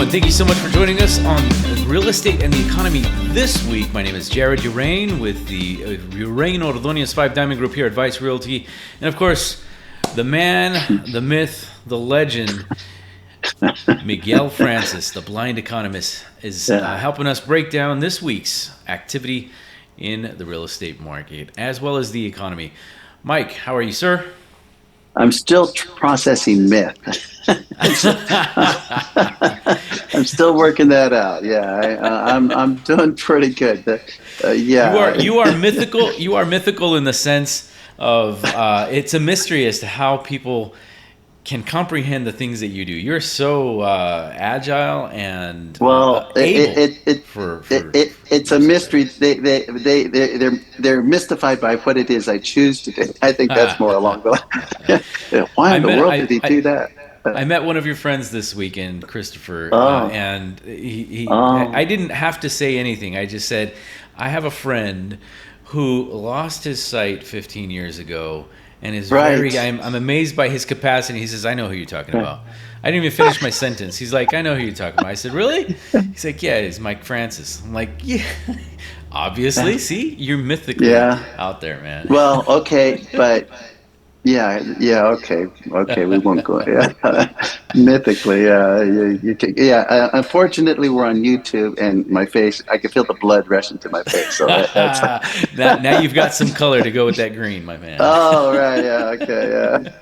and thank you so much for joining us on Real Estate and the Economy this week. My name is Jared Uraine with the Uraine Ordonez 5 Diamond Group here at Vice Realty. And of course, the man, the myth, the legend, Miguel Francis, the Blind Economist, is helping us break down this week's activity in the real estate market, as well as the economy. Mike, how are you, sir? I'm still processing myth. I'm still working that out. Yeah, I'm doing pretty good. You are mythical. You are mythical in the sense of it's a mystery as to how people can comprehend the things that you do. You're so agile and able. It's a mystery. They're mystified by what it is I choose to do. I think that's more along the line. Why in the world did he do that? I met one of your friends this weekend, Christopher, and I didn't have to say anything. I just said, I have a friend who lost his sight 15 years ago and is I'm amazed by his capacity. He says, I know who you're talking about. I didn't even finish my sentence. He's like, I know who you're talking about. I said, really? He's like, yeah, it's Mike Francis. I'm like, yeah, obviously. See, you're mythically out there, man. Well, okay, but okay, we won't go. Mythically, unfortunately, we're on YouTube, and my face, I can feel the blood rushing to my face. So that's now you've got some color to go with that green, my man. Oh, right, okay.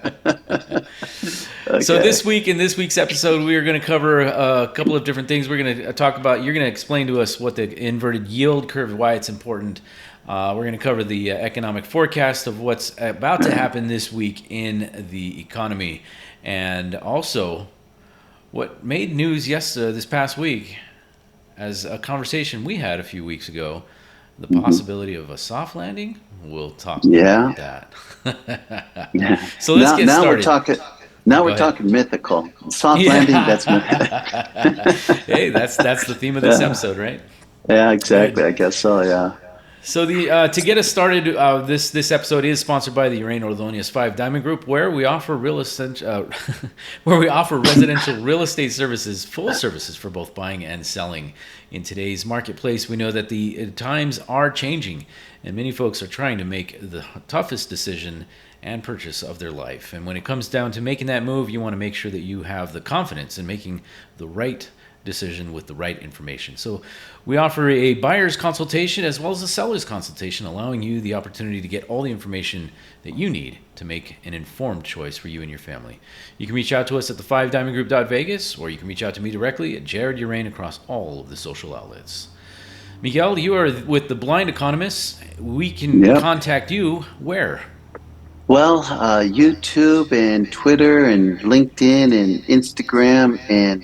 So this week, in this week's episode, we are going to cover a couple of different things. We're going to talk about, you're going to explain to us what the inverted yield curve, why it's important. We're going to cover the economic forecast of what's about to happen this week in the economy, and also what made news this past week as a conversation we had a few weeks ago, the possibility of a soft landing. We'll talk about that. So let's get started. We're talking mythical. Soft landing, that's mythical. Hey, that's the theme of this episode, right? Yeah, exactly. I guess so, yeah. So to get us started, this episode is sponsored by the Uraine Ordonez 5 Diamond Group, where we offer residential real estate services, full services for both buying and selling. In today's marketplace, we know that the times are changing, and many folks are trying to make the toughest decision and purchase of their life. And when it comes down to making that move, you want to make sure that you have the confidence in making the right decision with the right information. So we offer a buyer's consultation as well as a seller's consultation, allowing you the opportunity to get all the information that you need to make an informed choice for you and your family. You can reach out to us at the 5diamondgroup.vegas, or you can reach out to me directly at Jared Uraine across all of the social outlets. Miguel, you are with the Blind Economist. We can contact you where? Well, YouTube and Twitter and LinkedIn and Instagram and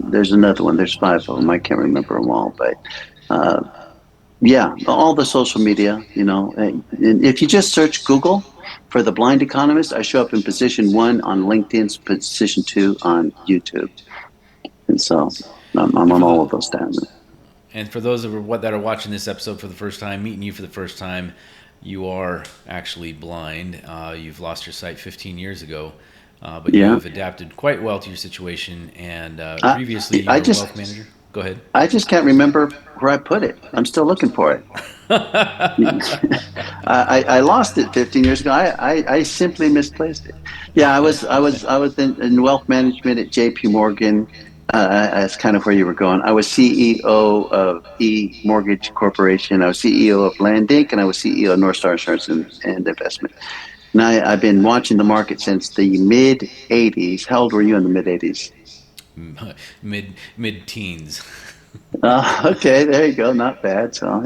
there's another one. There's 5 of them. I can't remember them all, but all the social media, and if you just search Google for the Blind Economist, I show up in position 1 on LinkedIn, position 2 on YouTube. And so I'm on all of those tabs. And for those that are watching this episode for the first time, meeting you for the first time, you are actually blind. You've lost your sight 15 years ago. But you've adapted quite well to your situation, and previously you were a wealth manager. Go ahead. I just can't remember where I put it. I'm still looking for it. I lost it 15 years ago. I simply misplaced it. Yeah, I was in wealth management at J.P. Morgan. That's kind of where you were going. I was CEO of E Mortgage Corporation. I was CEO of Land Inc., and I was CEO of North Star Insurance and Investment. And I've been watching the market since the mid-'80s. How old were you in the mid-'80s? Mid-teens. Okay, there you go. Not bad. So,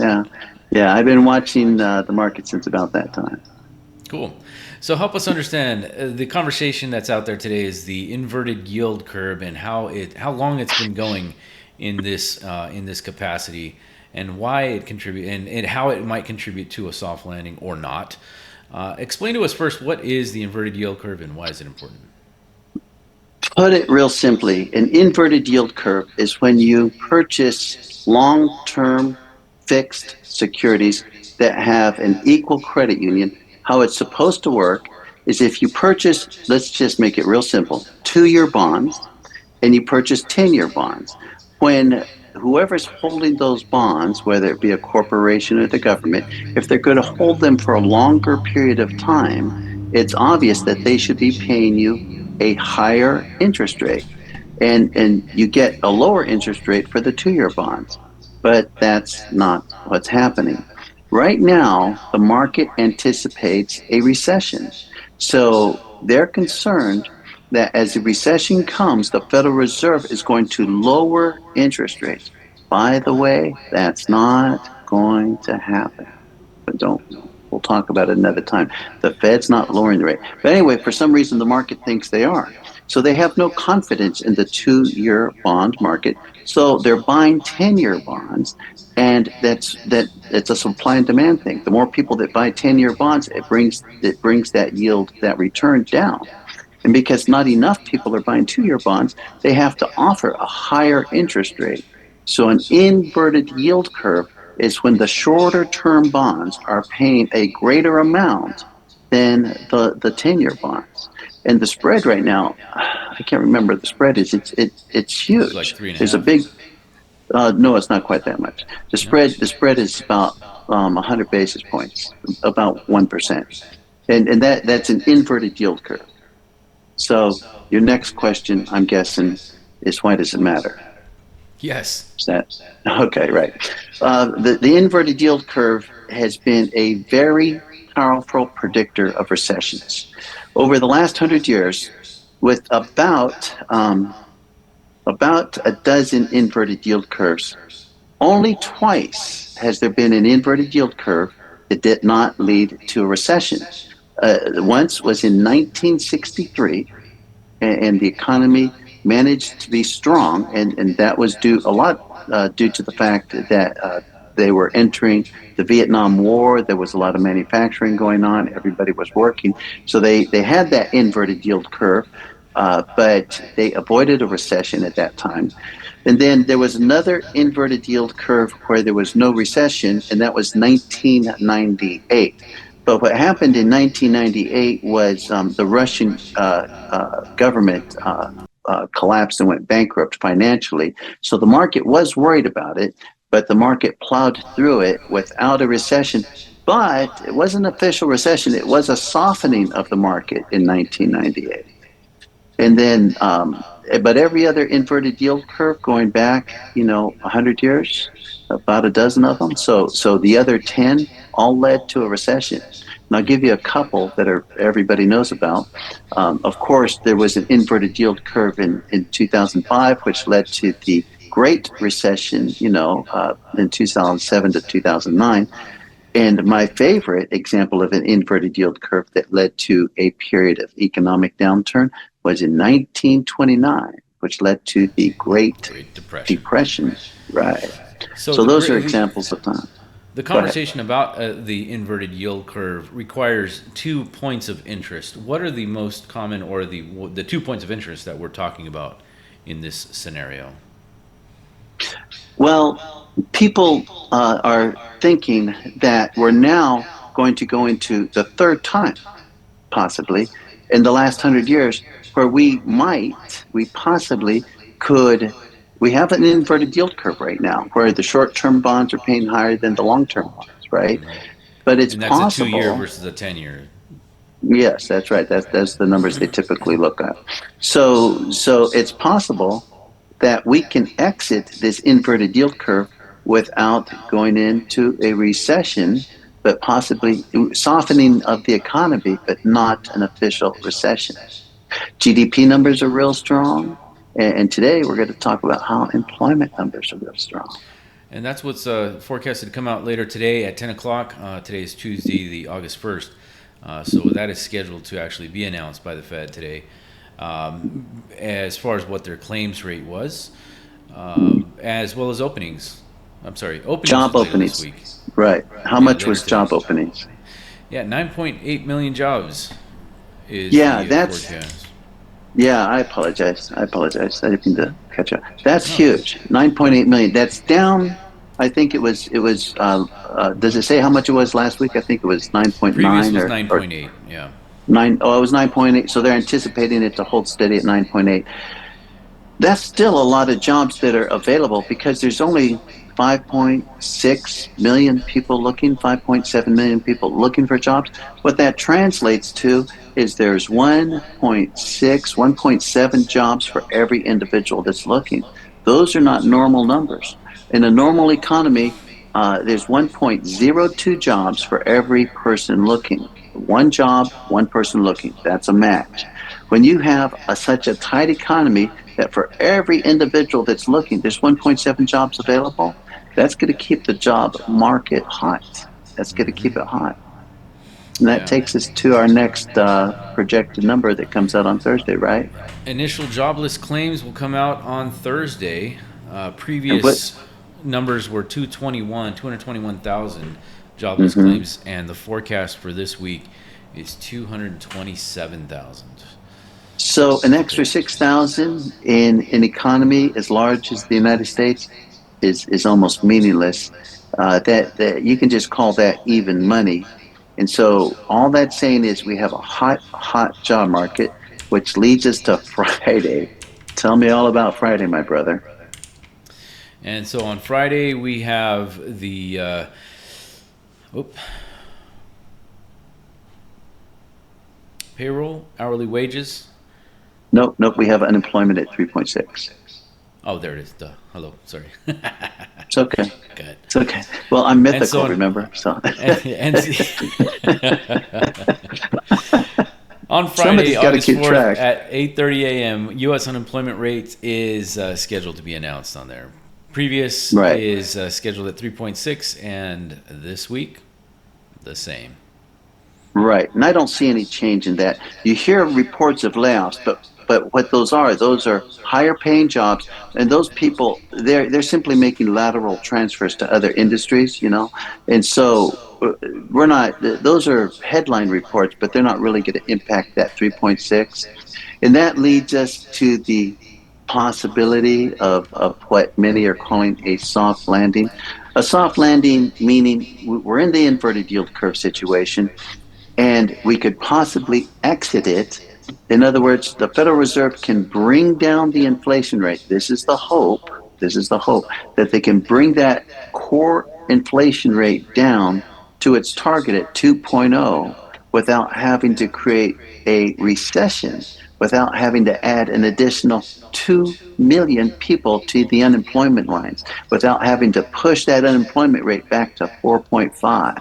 yeah. I've been watching the market since about that time. Cool. So help us understand the conversation that's out there today is the inverted yield curve and how long it's been going in this capacity, and why it contribute and how it might contribute to a soft landing or not. Explain to us first, what is the inverted yield curve and why is it important? Put it real simply, an inverted yield curve is when you purchase long-term fixed securities that have an equal credit union. How it's supposed to work is if you purchase, let's just make it real simple, 2-year bonds, and you purchase 10-year bonds. When whoever's holding those bonds, whether it be a corporation or the government, if they're going to hold them for a longer period of time, it's obvious that they should be paying you a higher interest rate. And you get a lower interest rate for the 2-year bonds. But that's not what's happening. Right now, the market anticipates a recession. So they're concerned that as the recession comes, the Federal Reserve is going to lower interest rates. By the way, that's not going to happen. But we'll talk about it another time. The Fed's not lowering the rate. But anyway, for some reason, the market thinks they are. So they have no confidence in the 2-year bond market. So they're buying 10-year bonds. And it's a supply and demand thing. The more people that buy 10-year bonds, it brings that yield, that return down. And because not enough people are buying 2-year bonds, they have to offer a higher interest rate. So an inverted yield curve is when the shorter term bonds are paying a greater amount than the 10-year bonds. And the spread right now, I can't remember the spread is. It's huge. It's like 3.5. There's a big. No, it's not quite that much. The spread is about 100 basis points, about 1%, and that's an inverted yield curve. So your next question, I'm guessing, is why does it matter? Yes. Is that okay? Right. The inverted yield curve has been a very powerful predictor of recessions over the last 100 years, with about a dozen inverted yield curves. Only twice has there been an inverted yield curve that did not lead to a recession. Once was in 1963, and the economy managed to be strong, and that was due to the fact that they were entering the Vietnam War. There was a lot of manufacturing going on. Everybody was working. So they had that inverted yield curve, but they avoided a recession at that time. And then there was another inverted yield curve where there was no recession, and that was 1998. But what happened in 1998 was the Russian government collapsed and went bankrupt financially. So the market was worried about it, but the market plowed through it without a recession. But it wasn't an official recession. It was a softening of the market in 1998. And then, but every other inverted yield curve going back, 100 years, about a dozen of them. So the other 10 all led to a recession. And I'll give you a couple that everybody knows about. Of course, there was an inverted yield curve in 2005, which led to the Great Recession, in 2007 to 2009. And my favorite example of an inverted yield curve that led to a period of economic downturn was in 1929, which led to the Great Depression. Right. So those are examples of time. The conversation about the inverted yield curve requires 2 points of interest. What are the most common, or the 2 points of interest that we're talking about in this scenario? Well, people are thinking that we're now going to go into the third time, possibly, in the last 100 years, where we possibly could. We have an inverted yield curve right now, where the short-term bonds are paying higher than the long-term bonds, right? But it's and that's possible. a 2-year versus a 10-year. Yes, that's right. That's the numbers they typically look at. So it's possible that we can exit this inverted yield curve without going into a recession, but possibly softening of the economy, but not an official recession. GDP numbers are real strong. And today we're going to talk about how employment numbers are real strong. And that's what's forecasted to come out later today at 10 o'clock. Today is Tuesday, the August 1st. So that is scheduled to actually be announced by the Fed today. As far as what their claims rate was, as well as openings. I'm sorry, job openings this week. Right. How much was job openings? Yeah, 9.8 million jobs is that's forecast. Yeah, I apologize. I didn't mean to catch up. That's huge. 9.8 million. That's down. I think it was. Does it say how much it was last week? I think it was 9.9. Previous was 9.8. Yeah. 9. Oh, it was 9.8. So they're anticipating it to hold steady at 9.8. That's still a lot of jobs that are available because there's only 5.6 million people looking, 5.7 million people looking for jobs. What that translates to is there's 1.6, 1.7 jobs for every individual that's looking. Those are not normal numbers. In a normal economy, there's 1.02 jobs for every person looking. One job, one person looking. That's a match. When you have such a tight economy that for every individual that's looking, there's 1.7 jobs available, that's going to keep the job market hot. That's going to keep it hot. And that Yeah. takes us to our next projected number that comes out on Thursday, right? Initial jobless claims will come out on Thursday. And what? Previous numbers were 221,000 jobless Mm-hmm. claims, and the forecast for this week is 227,000. So an extra 6,000 in an economy as large as the United States is almost meaningless. That you can just call that even money. And so all that's saying is we have a hot job market, which leads us to Friday. Tell me all about Friday, my brother. And so on Friday we have the payroll, hourly wages. Nope, nope. We have unemployment at 3.6. Oh, there it is. Duh. Hello. Sorry. It's okay. Good. It's okay. Well, I'm And so mythical, on, remember? So and on Friday, somebody's got to August keep 4th track. at 8:30 a.m., U.S. unemployment rate is scheduled to be announced on there. Previous Right. is scheduled at 3.6, and this week, the same. Right, and I don't see any change in that. You hear reports of layoffs, but what those are higher paying jobs, and those people they're simply making lateral transfers to other industries, and so we're not. Those are headline reports, but they're not really going to impact that 3.6, and that leads us to the possibility of what many are calling a soft landing. A soft landing meaning we're in the inverted yield curve situation and we could possibly exit it. In other words, the Federal Reserve can bring down the inflation rate. This is the hope. This is the hope that they can bring that core inflation rate down to its target at 2.0 without having to create a recession, without having to add an additional 2 million people to the unemployment lines, without having to push that unemployment rate back to 4.5. Yeah.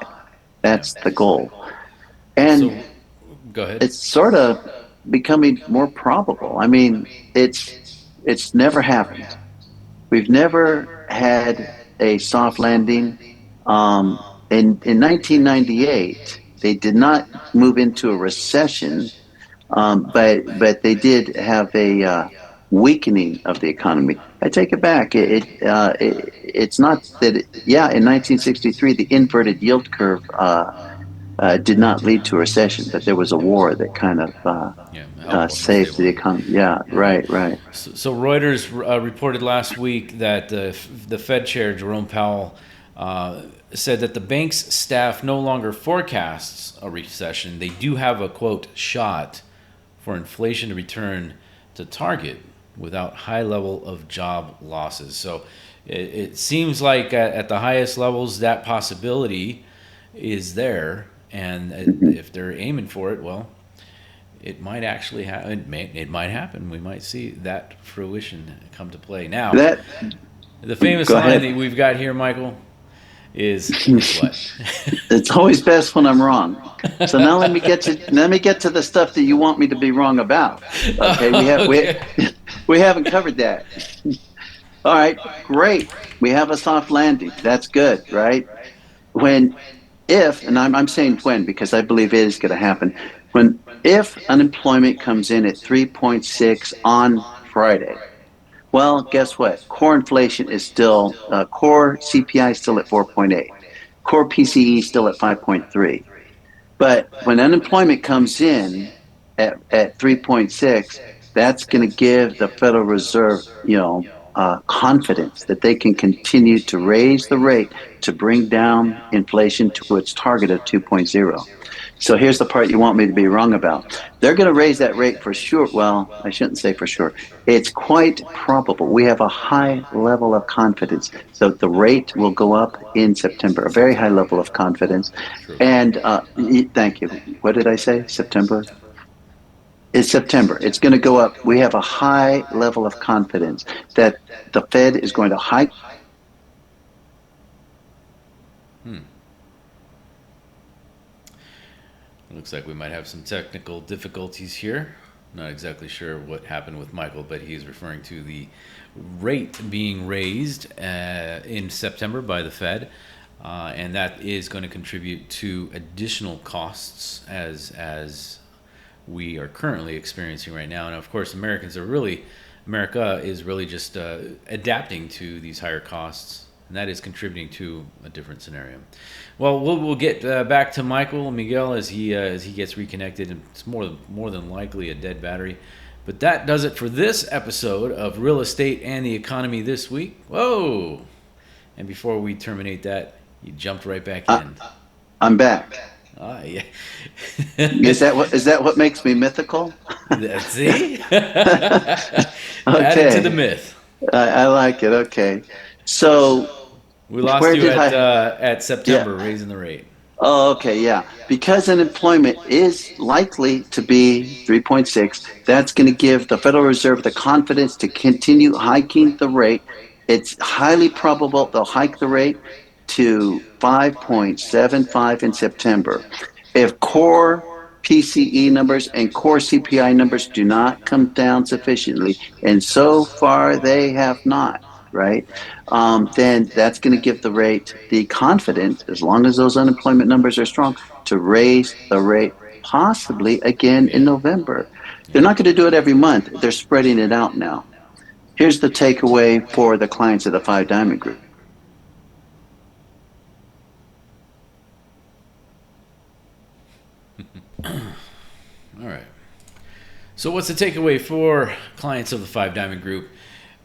That's the goal. And So, go ahead. it's sort of becoming more probable. I mean, it's never happened. We've never had a soft landing. In 1998, they did not move into a recession, but they did have a weakening of the economy. I take it back. It's not that. Yeah, in 1963, the inverted yield curve did not lead to a recession, but there was a war that kind of Yeah, help saved the stabilize. economy. Yeah, Right. right, right. So Reuters reported last week that the Fed Chair Jerome Powell said that the bank's staff no longer forecasts a recession. They do have a quote shot for inflation to return to target without high level of job losses. So it seems like at the highest levels that possibility is there, and Mhm. if they're aiming for it, well, it might actually happen. It might happen. We might see that fruition come to play. Now, That the famous Go line ahead. that we've got here, Michael, is what? It's always best when I'm wrong. So now let me get to the stuff that you want me to be wrong about. Okay, we have we Okay. we haven't covered that. All right, great. We have a soft landing. That's good, right? When if and I'm saying when because I believe it is going to happen. When if unemployment comes in at 3.6 on Friday, well, guess what? Core inflation is still, core CPI is still at 4.8. Core PCE is still at 5.3. But when unemployment comes in at 3.6, that's going to give the Federal Reserve, confidence that they can continue to raise the rate to bring down inflation to its target of 2.0. So here's the part you want me to be wrong about. They're going to raise that rate for sure. Well, I shouldn't say for sure. It's quite probable. We have a high level of confidence. So the rate will go up in September, a very high level of confidence. True. And thank you. What did I say? September? It's September. It's going to go up. We have a high level of confidence that the Fed is going to hike. Looks like we might have some technical difficulties here. Not exactly sure what happened with Michael, but he's referring to the rate being raised in September by the Fed. And that is going to contribute to additional costs as we are currently experiencing right now. And of course, America is really just adapting to these higher costs, and that is contributing to a different scenario. Well, we'll get back to Michael Miguel as he gets reconnected, and it's more than likely a dead battery. But that does it for this episode of Real Estate and the Economy this week. Whoa! And before we terminate that, you jumped right back in. I'm back. Yeah. Is that what makes me mythical? See? Okay. Added to the myth. I like it. Okay. So we lost you at September, raising the rate. Oh, okay, yeah. Because unemployment is likely to be 3.6, that's going to give the Federal Reserve the confidence to continue hiking the rate. It's highly probable they'll hike the rate to 5.75 in September. If core PCE numbers and core CPI numbers do not come down sufficiently, and so far they have not, right? Then that's going to give the rate the confidence, as long as those unemployment numbers are strong, to raise the rate possibly again in November. They're not going to do it every month. They're spreading it out now. Here's the takeaway for the clients of the Five Diamond Group. All right. So what's the takeaway for clients of the Five Diamond Group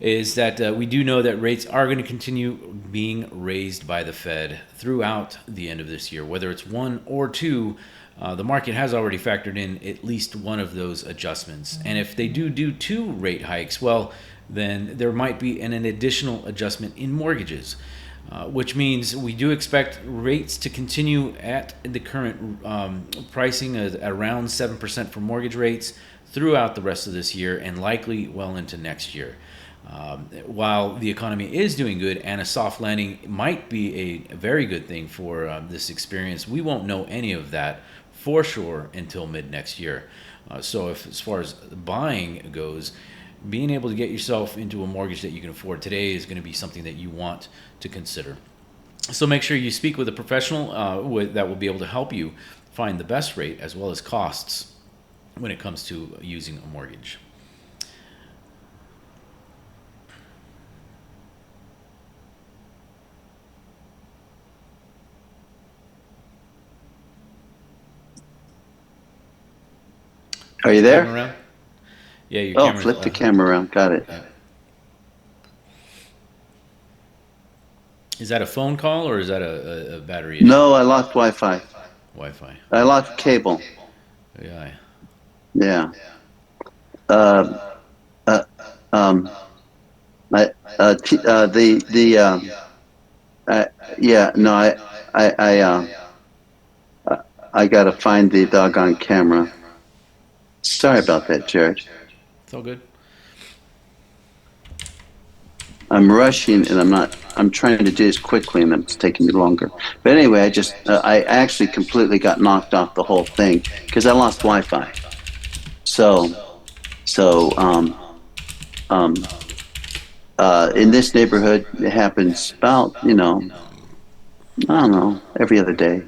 is that we do know that rates are going to continue being raised by the Fed throughout the end of this year. Whether it's one or two, the market has already factored in at least one of those adjustments. And if they do two rate hikes, well, then there might be an additional adjustment in mortgages. Which means we do expect rates to continue at the current pricing at around 7% for mortgage rates throughout the rest of this year and likely well into next year. While the economy is doing good and a soft landing might be a very good thing for this experience, we won't know any of that for sure until mid next year. So as far as buying goes, being able to get yourself into a mortgage that you can afford today is going to be something that you want to consider. So make sure you speak with a professional that will be able to help you find the best rate as well as costs when it comes to using a mortgage. Are you there? Yeah, your flip the camera around. Got it. Yeah. Is that a phone call or is that a battery issue? No, I lost Wi-Fi. Wi-Fi. I lost cable. Yeah. Yeah. I got to find the doggone camera. Sorry about that, Jared. It's all good. I'm rushing and I'm trying to do this quickly and it's taking me longer. But anyway, I actually completely got knocked off the whole thing because I lost Wi-Fi. In this neighborhood, it happens about, I don't know, every other day,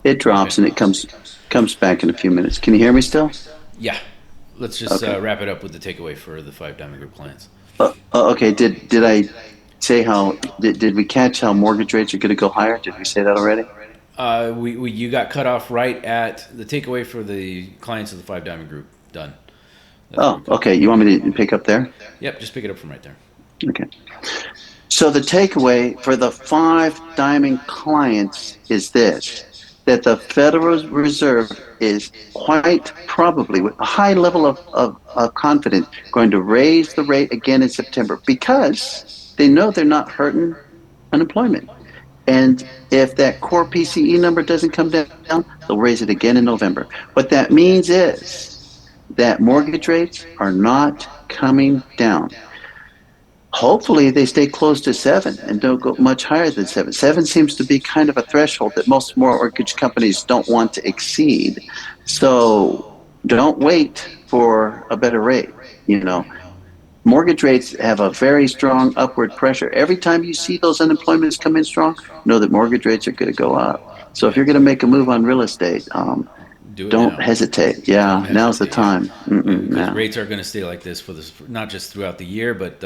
it drops and it comes back in a few minutes. Can you hear me still? Yeah. Let's just wrap it up with the takeaway for the Five Diamond Group clients. Okay. Did I say did we catch how mortgage rates are going to go higher? Did we say that already? You got cut off right at the takeaway for the clients of the Five Diamond Group. Done. Okay. You want me to pick up there? Yep. Just pick it up from right there. Okay. So the takeaway for the five diamond clients is this, that the Federal Reserve is quite probably, with a high level of confidence, going to raise the rate again in September because they know they're not hurting unemployment. And if that core PCE number doesn't come down, they'll raise it again in November. What that means is that mortgage rates are not coming down. Hopefully, they stay close to 7 and don't go much higher than 7. 7 seems to be kind of a threshold that most mortgage companies don't want to exceed. So don't wait for a better rate. You know, mortgage rates have a very strong upward pressure. Every time you see those unemployments come in strong, know that mortgage rates are going to go up. So if Yeah. you're going to make a move on real estate, Do it don't now. hesitate. Don't Yeah, now's the hesitate. Yeah, time. because Yeah. rates are going to stay like this for this, not just throughout the year, but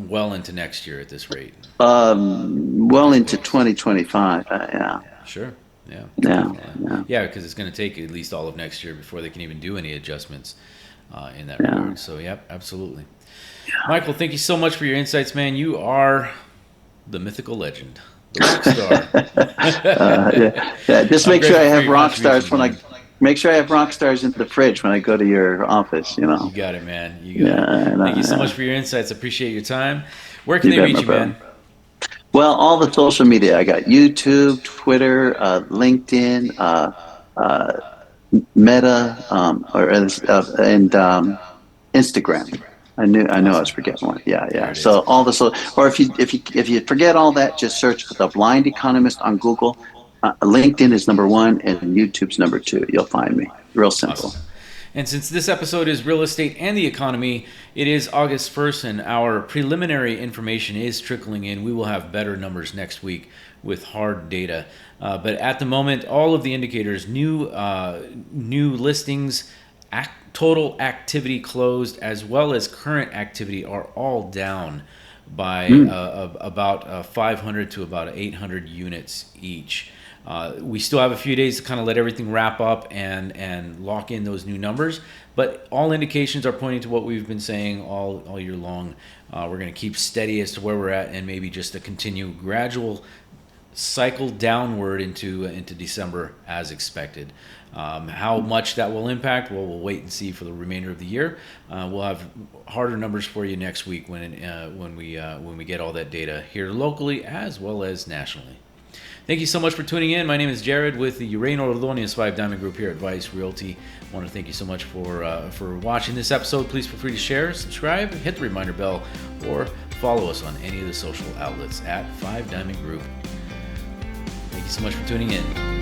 well into next year at this rate. Well into 2025. Yeah, Sure. Yeah. yeah, Yeah. yeah, Yeah, because it's going to take at least all of next year before they can even do any adjustments in that yeah. regard. So, yep, absolutely. Michael, thank you so much for your insights, man. You are the mythical legend, the rock star. Yeah. Just I'm make sure I grateful for have your rock stars contributions, when man. I make sure I have rock stars in the fridge when I go to your office. You You know. got it, man. You got Yeah, it. Thank you so yeah. much for your insights. Appreciate your time. Where can You they bet, reach my you, brother. man? Well, all the social media I got: YouTube, Twitter, LinkedIn, uh, Meta, and Instagram. I know I was Awesome. forgetting one. Yeah, There yeah. it is. So all the or if you forget all that, just search the Blind Economist on Google. LinkedIn is number one, and YouTube's number two. You'll find me. Real Awesome. simple. And since this episode is real estate and the economy, it is August 1st, and our preliminary information is trickling in. We will have better numbers next week with hard data. But at the moment, all of the indicators, new listings, total activity closed, as well as current activity, are all down by Mm. about 500 to about 800 units each. We still have a few days to kind of let everything wrap up and lock in those new numbers, but all indications are pointing to what we've been saying all year long. We're going to keep steady as to where we're at, and maybe just a continue gradual cycle downward into December as expected. How much that will impact, well, we'll wait and see for the remainder of the year. We'll have harder numbers for you next week when we get all that data here locally as well as nationally. Thank you so much for tuning in. My name is Jared with the Uraine Ordonez 5 Diamond Group here at Vice Realty. I want to thank you so much for watching this episode. Please feel free to share, subscribe, hit the reminder bell, or follow us on any of the social outlets at 5 Diamond Group. Thank you so much for tuning in.